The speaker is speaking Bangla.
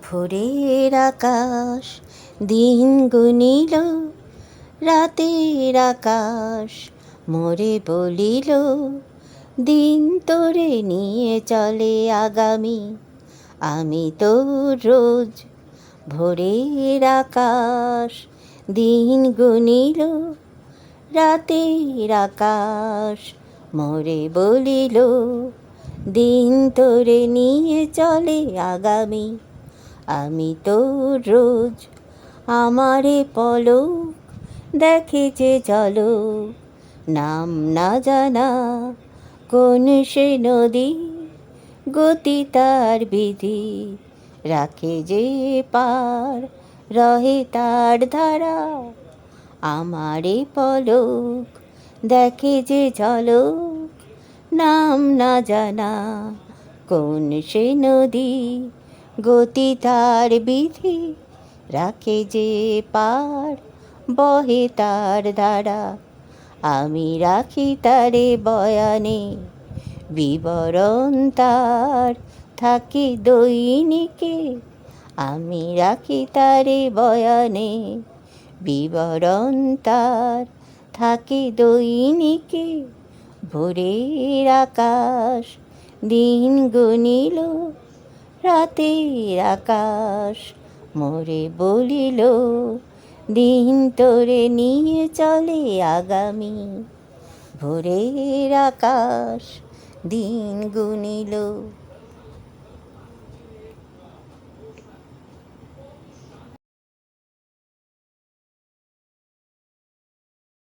ভোরের আকাশ দিন গুনিল, রাতের আকাশ মোরে বলিল, দিন তোরে নিয়ে চলে আগামী। আমি তো রোজ ভোরের আকাশ দিন গুনিল, রাতের আকাশ মোরে বলিল, দিন তোরে নিয়ে চলে আগামী। আমি তো রোজ আমারে পলক দেখে যে ঝলক, নাম না জানা কোন সে নদী, গতি তার বিধি রাখে যে পার, রহে তার ধারা। আমারে পলক দেখে যে ঝলক, নাম না জানা কোন সে নদী, গতি তার বিধি রাখে যে পার, বহে তার ধারা। আমি রাখি তারে বয়ানে, বিবরণ তার থাকে দৈনিকে। আমি রাখি তারে বয়ানে, বিবরণ তার থাকে দৈনিকে। ভোরের আকাশ দিন গুনিল, রাতের আকাশ মোরে বলিল, দিন তোরে নিয়ে চলে আগামী। ভোরের আকাশ দিন গুনিল।